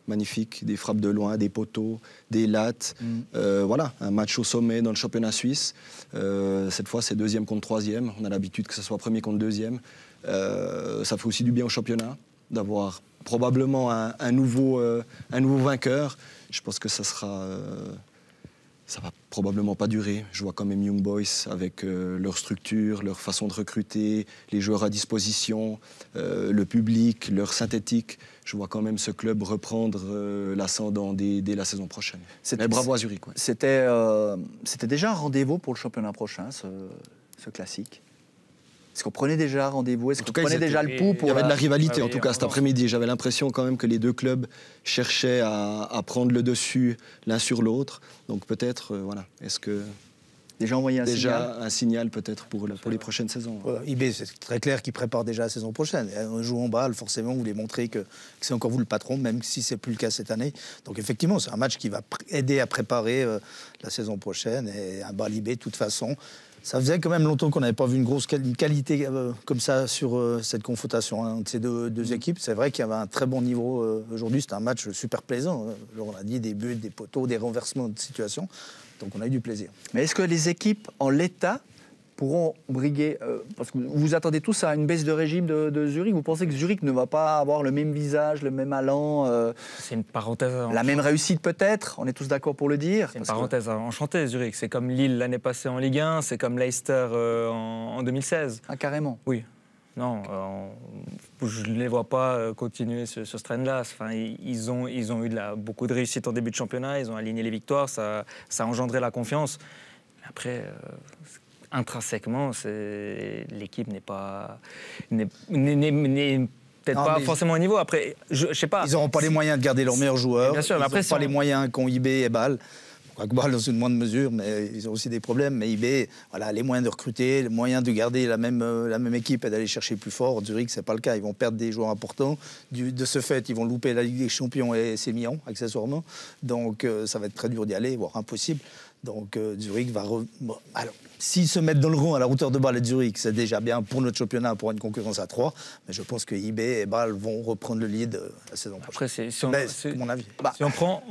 magnifiques, des frappes de loin, des poteaux, des lattes. Voilà, un match au sommet dans le championnat suisse. Cette fois, c'est deuxième contre troisième. On a l'habitude que ce soit premier contre deuxième. Ça fait aussi du bien au championnat d'avoir probablement un nouveau vainqueur. Je pense que ça va probablement pas durer. Je vois quand même Young Boys avec leur structure, leur façon de recruter, les joueurs à disposition, le public, leur synthétique. Je vois quand même ce club reprendre l'ascendant dès la saison prochaine. Mais bravo à Zurich. Ouais. C'était déjà un rendez-vous pour le championnat prochain, ce classique. Est-ce qu'on prenait déjà rendez-vous? Est-ce qu'on prenait déjà le pouls? Il y avait de la rivalité, en tout cas, cet après-midi. J'avais l'impression quand même que les deux clubs cherchaient à prendre le dessus l'un sur l'autre. Donc peut-être, voilà, est-ce que... Déjà envoyé un signal peut-être pour les prochaines saisons. Voilà, IB, c'est très clair qu'ils préparent déjà la saison prochaine. En jouant en Bâle, forcément, vous voulez montrer que c'est encore vous le patron, même si ce n'est plus le cas cette année. Donc effectivement, c'est un match qui va aider à préparer la saison prochaine. Et un Bâle IB, de toute façon... Ça faisait quand même longtemps qu'on n'avait pas vu une qualité comme ça sur cette confrontation entre ces deux équipes. C'est vrai qu'il y avait un très bon niveau aujourd'hui. C'était un match super plaisant. On a dit des buts, des poteaux, des renversements de situation. Donc on a eu du plaisir. Mais est-ce que les équipes en l'état pourront briguer, parce que vous attendez tous à une baisse de régime de Zurich. Vous pensez que Zurich ne va pas avoir le même visage, le même allant, c'est une parenthèse. La même réussite peut-être? On est tous d'accord pour le dire. C'est une parenthèse enchantée, Zurich. C'est comme Lille l'année passée en Ligue 1, c'est comme Leicester en 2016. Ah, carrément? Oui. Non, je ne les vois pas continuer sur ce train-là. Enfin, ils ont eu beaucoup de réussite en début de championnat, ils ont aligné les victoires, ça a engendré la confiance. Mais après... intrinsèquement, l'équipe n'est peut-être pas forcément au niveau. Après, je sais pas. Ils n'auront pas les moyens de garder leurs meilleurs joueurs. Bien sûr, mais après, ils n'ont pas les moyens qu'ont IB et Bâle. Bâle dans une moindre mesure, mais ils ont aussi des problèmes. Mais IB, voilà, les moyens de recruter, les moyens de garder la même équipe et d'aller chercher plus fort. Zurich, c'est pas le cas. Ils vont perdre des joueurs importants. De ce fait, ils vont louper la Ligue des Champions et ses millions, accessoirement. Donc, ça va être très dur d'y aller, voire impossible. Donc, Zurich va... Alors, s'ils se mettent dans le rang à la hauteur de Bâle et de Zurich, c'est déjà bien pour notre championnat, pour une concurrence à 3. Mais je pense que IB et Bâle vont reprendre le lead la saison prochaine. Après, c'est mon avis. Si on prend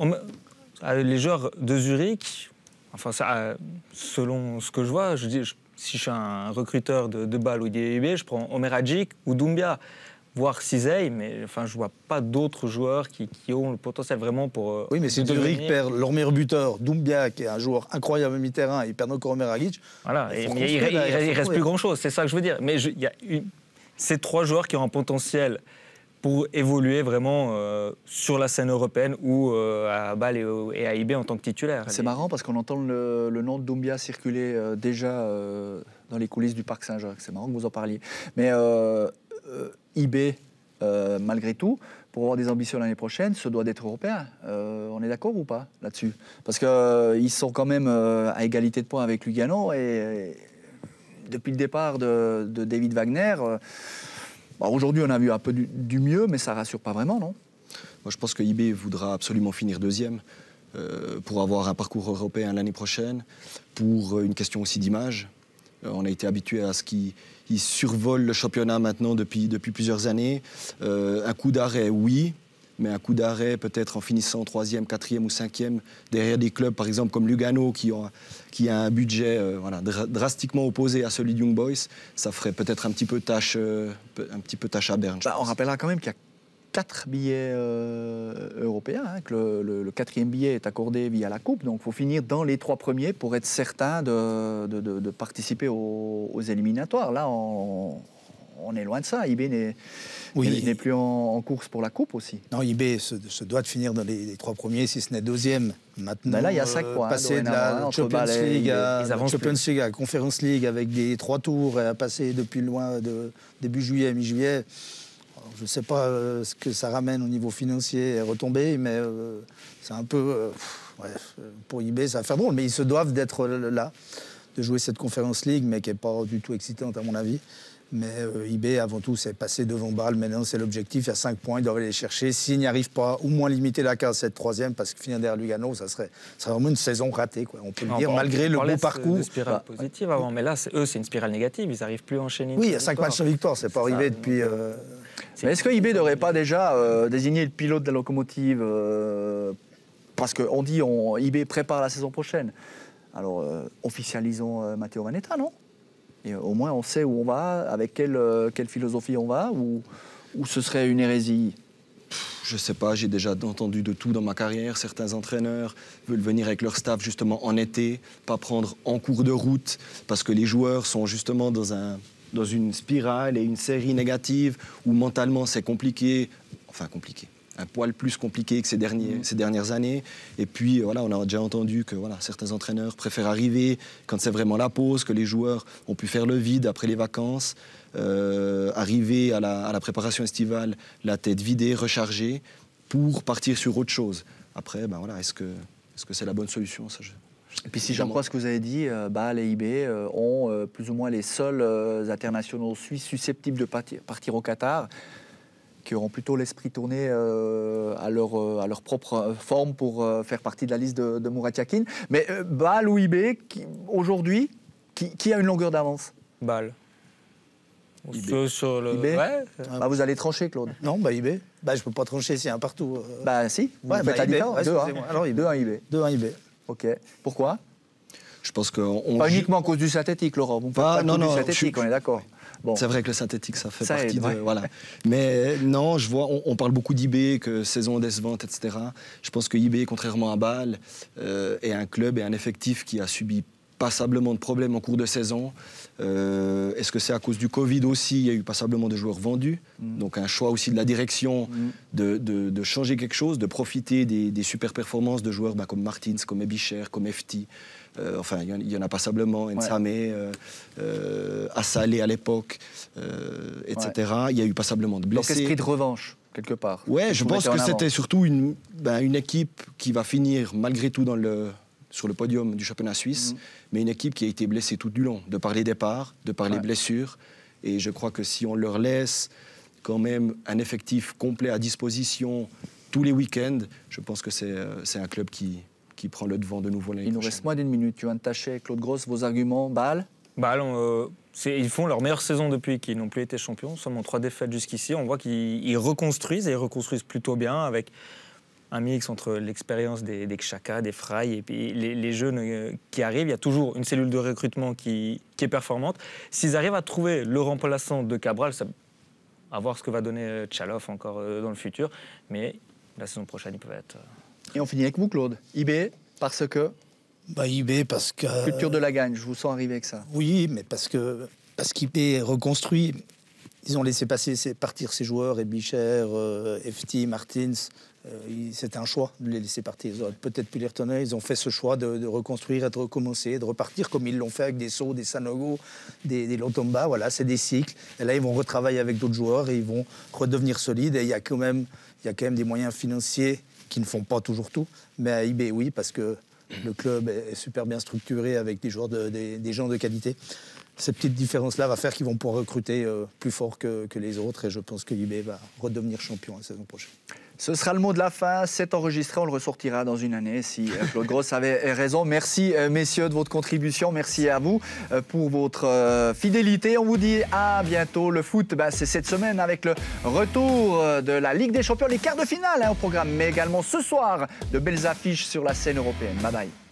les joueurs de Zurich, enfin, selon ce que je vois, je si je suis un recruteur de Bâle ou d'IB, je prends Omer Hadjik ou Doumbia, voire Cizey, mais enfin, je ne vois pas d'autres joueurs qui ont le potentiel vraiment pour. Oui, mais si Zurich perd leur meilleur buteur, Doumbia, qui est un joueur incroyable au mi-terrain, et perd encore Omer Hadjik. Voilà, il ne reste plus grand-chose, c'est ça que je veux dire. Mais il y a ces 3 joueurs qui ont un potentiel pour évoluer vraiment sur la scène européenne ou à Bâle et à IB en tant que titulaire. C'est marrant parce qu'on entend le nom de Doumbia circuler déjà dans les coulisses du Parc Saint-Jacques. C'est marrant que vous en parliez. Mais IB, malgré tout, pour avoir des ambitions l'année prochaine, se doit d'être européen. On est d'accord ou pas là-dessus? Parce qu'ils sont quand même à égalité de points avec Lugano et depuis le départ de David Wagner, aujourd'hui on a vu un peu du mieux, mais ça ne rassure pas vraiment, non? Moi, je pense que IB voudra absolument finir 2e pour avoir un parcours européen l'année prochaine, pour une question aussi d'image. On a été habitué à ce qu'ils survolent le championnat maintenant depuis plusieurs années. Un coup d'arrêt, oui, mais un coup d'arrêt peut-être en finissant 3e, 4e ou 5e derrière des clubs, par exemple comme Lugano, qui a un budget drastiquement opposé à celui de Young Boys, ça ferait peut-être un petit peu tâche à Berne. On rappellera quand même qu'il y a 4 billets européens, que le 4e billet est accordé via la Coupe, donc il faut finir dans les 3 premiers pour être certain de participer aux éliminatoires. Là, on est loin de ça. IB n'est plus en course pour la Coupe aussi. Non, IB se doit de finir dans les 3 premiers, si ce n'est 2e. Maintenant, là, il y a 5 points. Passer de la Champions League à la Conference League avec des 3 tours et à passer depuis loin de début juillet, mi-juillet. Je ne sais pas ce que ça ramène au niveau financier et retombées, mais c'est un peu... pour IB, ça va faire drôle. Mais ils se doivent d'être là, de jouer cette Conference League, mais qui n'est pas du tout excitante à mon avis. Mais IB, avant tout, c'est passer devant Bâle. Maintenant, c'est l'objectif. Il y a 5 points, ils doivent aller les chercher. S'ils n'y arrivent pas, au moins limiter la case, cette 3e, parce que finir derrière Lugano, ça serait vraiment une saison ratée, quoi. On peut le dire, malgré le beau parcours. Une spirale positive avant, mais là, c'est une spirale négative. Ils n'arrivent plus à enchaîner. Oui, il y a 5 matchs sans victoire, c'est pas arrivé depuis... Mais est-ce que IB n'aurait pas déjà désigné le pilote de la locomotive parce qu'on dit IB prépare la saison prochaine. Alors, officialisons Matteo Vanetta, non? Et au moins, on sait où on va, avec quelle philosophie on va, ou ce serait une hérésie? Je ne sais pas, j'ai déjà entendu de tout dans ma carrière. Certains entraîneurs veulent venir avec leur staff justement en été, pas prendre en cours de route, parce que les joueurs sont justement dans une spirale et une série négative où mentalement c'est compliqué, un poil plus compliqué que ces dernières années. Et puis voilà, on a déjà entendu que certains entraîneurs préfèrent arriver quand c'est vraiment la pause, que les joueurs ont pu faire le vide après les vacances, arriver à la préparation estivale, la tête vidée, rechargée, pour partir sur autre chose. Après, est-ce que c'est la bonne solution, ça, Et puis si j'en crois ce que vous avez dit, Bâle et IB ont plus ou moins les seuls internationaux suisses susceptibles de partir au Qatar, qui auront plutôt l'esprit tourné à leur propre forme pour faire partie de la liste de Murat Yakin. Mais Bâle ou IB, aujourd'hui, qui a une longueur d'avance? Bâle. IB. Sur le... IB ouais. Vous allez trancher, Claude? Non, IB. Je ne peux pas trancher s'il y a un partout. Si, vous faites la différence. 2-1 IB. 2-1 IB. OK. Pourquoi? Je pense que pas uniquement à cause du synthétique, Laurent. Vous pas non, du synthétique, on est d'accord. Bon. C'est vrai que le synthétique, ça fait partie aide, de... Voilà. Mais non, je vois, on parle beaucoup d'IB, que saison décevante, etc. Je pense que IB, contrairement à Bâle, est un club et un effectif qui a subi passablement de problèmes en cours de saison. Est-ce que c'est à cause du Covid aussi? Il y a eu passablement de joueurs vendus. Donc un choix aussi de la direction de changer quelque chose, de profiter des super performances de joueurs comme Martins, comme Ebicher, comme FT. Il y en a passablement, Nsame, Assalé à l'époque, etc. Ouais. Il y a eu passablement de blessés. Donc esprit de revanche, quelque part. Ouais, je pense que c'était surtout une équipe qui va finir malgré tout sur le podium du championnat suisse, mais une équipe qui a été blessée tout du long, de par les départs, de par les blessures. Et je crois que si on leur laisse quand même un effectif complet à disposition tous les week-ends, je pense que c'est un club qui prend le devant de nouveau l'année prochaine. Il nous reste moins d'une minute. Tu viens de tâcher, Claude Gross, vos arguments. Bâle? Ils font leur meilleure saison depuis qu'ils n'ont plus été champions. Seulement 3 défaites jusqu'ici. On voit qu'ils reconstruisent, et ils reconstruisent plutôt bien, avec un mix entre l'expérience des Xhaka, des Fry et puis les jeunes qui arrivent. Il y a toujours une cellule de recrutement qui est performante. S'ils arrivent à trouver le remplaçant de Cabral, à voir ce que va donner Tchaloff encore dans le futur. Mais la saison prochaine, ils peuvent être... Et on finit avec vous, Claude. IB, parce que... IB, parce que... Culture de la gagne, je vous sens arriver avec ça. Oui, mais parce qu'IB est reconstruit. Ils ont laissé partir ses joueurs, Ebicher, FT, Martins. C'était un choix de les laisser partir. Ils auraient peut-être pu les retenir. Ils ont fait ce choix de reconstruire, de recommencer, de repartir comme ils l'ont fait avec des Sceaux, des Sanogo, des Lotomba. Voilà, c'est des cycles. Et là, ils vont retravailler avec d'autres joueurs et ils vont redevenir solides. Et il y a quand même des moyens financiers qui ne font pas toujours tout. Mais à IB, oui, parce que le club est super bien structuré avec des joueurs, des gens de qualité. Cette petite différence-là va faire qu'ils vont pouvoir recruter plus fort que les autres. Et je pense que l'IB va redevenir champion la saison prochaine. Ce sera le mot de la fin. C'est enregistré. On le ressortira dans une année si Claude Gross avait raison. Merci, messieurs, de votre contribution. Merci à vous pour votre fidélité. On vous dit à bientôt. Le foot, c'est cette semaine avec le retour de la Ligue des Champions, les quarts de finale au programme, mais également ce soir de belles affiches sur la scène européenne. Bye bye.